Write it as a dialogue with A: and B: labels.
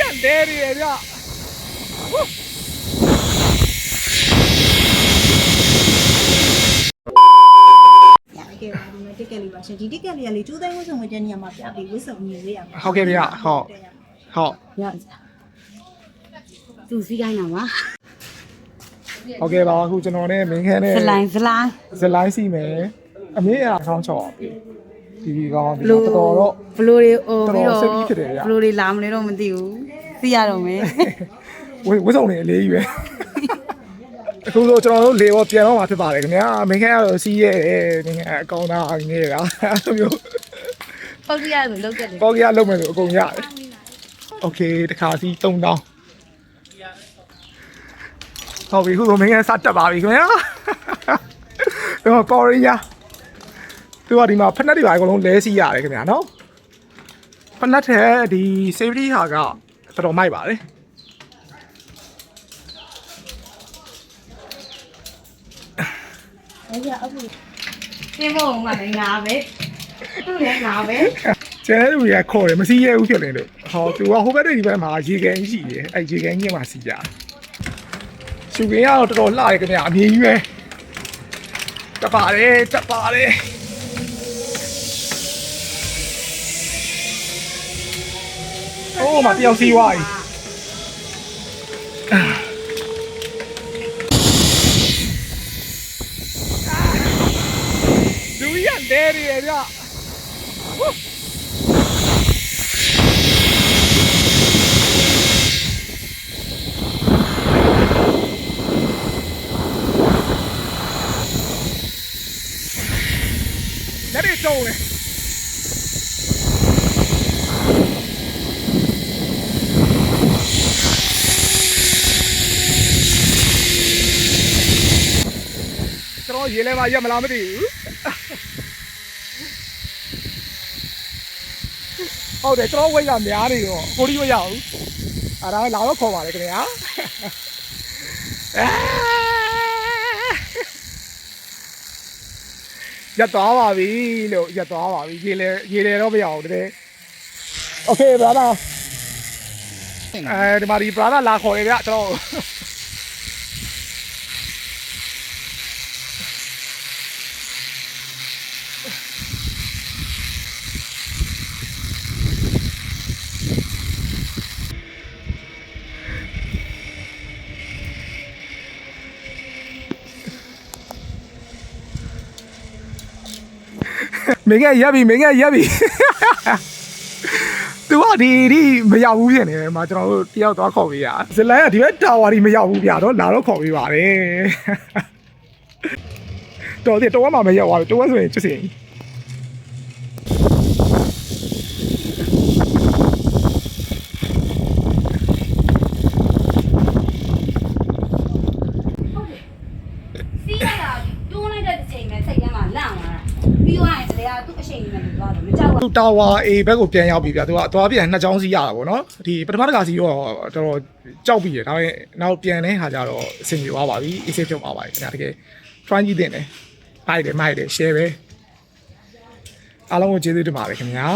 A: ရလဲနေရဗျ
B: ကဲပါဒီမှာတက်ကက်လေးပါရှင်ဒီတက်ကက်လေးကလေကျိုးတိုင်းဝတ်စုံဝတ်တဲ့နေရာမှာပြပြီးဝတ်စုံနေရမှာ
A: ဟုတ်ကဲ့ဗျဟုတ်ဟုတ်
B: ရသူစီးတိုင်းတာပါ
A: ဟုတ်ကဲ့ပါအခုကျွန်တော်နဲ့မင်းခန်းနဲ့ဇလိုင်းစီမယ်အမေအရာခေါင်းချော်ဒီကောင်ဒီတော်တော့
B: ဘလိုတွေဟိုပြီးတော့
A: တော်တော်ဖြစ်တယ်ဗျ
B: ဘလိုတွေလာမလဲတော့မသိဘူးသိရတော့မယ်
A: ဝတ်စုံနေအလေးကြီးပဲအခုဆိုကျွန်တော်တို့လေပေါ်ပြန်တော့မှာဖြစ်ပါတယ်ခင်ဗျာမင်းခန်းကတော့စီးရဲတယ်မင်းခန်းအကောင်းသားငယ်တာအဲ့လိုမျိုး
B: ပေါက်ရဆိုလောက်တယ်
A: ပေါက်ရလုံးမယ်ဆိုအကုန်ရတယ်โอเคတခါစီ3000ဟုတ်ပြီခုဆိုမင်းကစတက်ပါပြီခင်ဗျာတော့ကော်ရီယာသူကဒီမှာဖက်နှက်တွေပါအကုန်လုံးလဲစီရတယ်ခင်ဗျာနော်ဖက်နှက်ထဲဒီ safety ဟာကတော်တော်မိုက်ပါတယ်
B: အဲ့ဒါအခုသင်ဖို့မှလည်းငါပဲသူ့လည်းငါပဲ
A: ကျန်တဲ့လူတွေကခေါ်တယ်မစီးရဲဘူးဖြစ်နေလို့ဟောသူကဟိုဘက်တွေဒီဘက်မှာရေကန်ရှိတယ်အဲ့ရေကန်ကြီးမှာစီးရတယ်ရှူကင်းကတော့တော်တော်လှတယ်ခင်ဗျာအမြင်ကြီးပဲတက်ပါတယ်โอ้มาเตียวซีวายดูยันเดรีเนี่ยแล้วได้โจเลยကျွန်တော်ရေလဲပါရက်မလားမသိဘူးဟုတ်တယ်ကျွန်တော်ဝိတ်ကများနေတော့ကိုရီးမရဘူးအဲ့ဒါလာတော့ခေါ်ပါလေခင်ဗျာရက်သွားပါပြီလို့ရက်သွားပါပြီရေလဲတော့မရဘူးတကယ်โอเค brother ဒီမှာဒီ brother လာခေါ်တယ်ဗျကျွန်တော်မင်းကရပ်ပြီသူကဒီမရောက်ဘူးဖြစ်နေတယ်မှာကျွန်တော်တို့တယောက်သွားခေါ်ပေးရဇလိုင်းကဒီဘက်တာဝါဒီမရောက်ဘူးဗျာတော့လာတော့ခေါ်ပေးပါတယ်တော်တယ်တော့မှမရောက်ပါဘူးတော့ဆိုရင်ချစ်စင်
B: စီးရတာတွန်းလိုက်တဲ့အချိန်နဲ့စိတ်ထဲမှာလန့်သွားတာပြီးသွားရင်တရားသူ့အချိန်ကြီးနဲ့သွားတယ်မကြောက်ဘူး
A: သူတာဝါအေဘက်ကိုပြန်ရောက်ပြီဗျာသူကသွားပြန်နှစ်ချောင်းစီးရတာပေါ့နော်ဒီပထမတစ်ခါစီးတော့တော်တော်ကြောက်ပြီတယ်ဒါပေမဲ့နောက်ပြန်တဲ့ခါကျတော့အဆင်ပြေသွားပါပြီအေးဆေးဖြစ်သွားပါပြီခင်ဗျာတကယ် try ကြည့်တင်တယ်မိုက်တယ် share ပဲအားလုံးကိုကျေးဇူးတင်ပါတယ်ခင်ဗျာ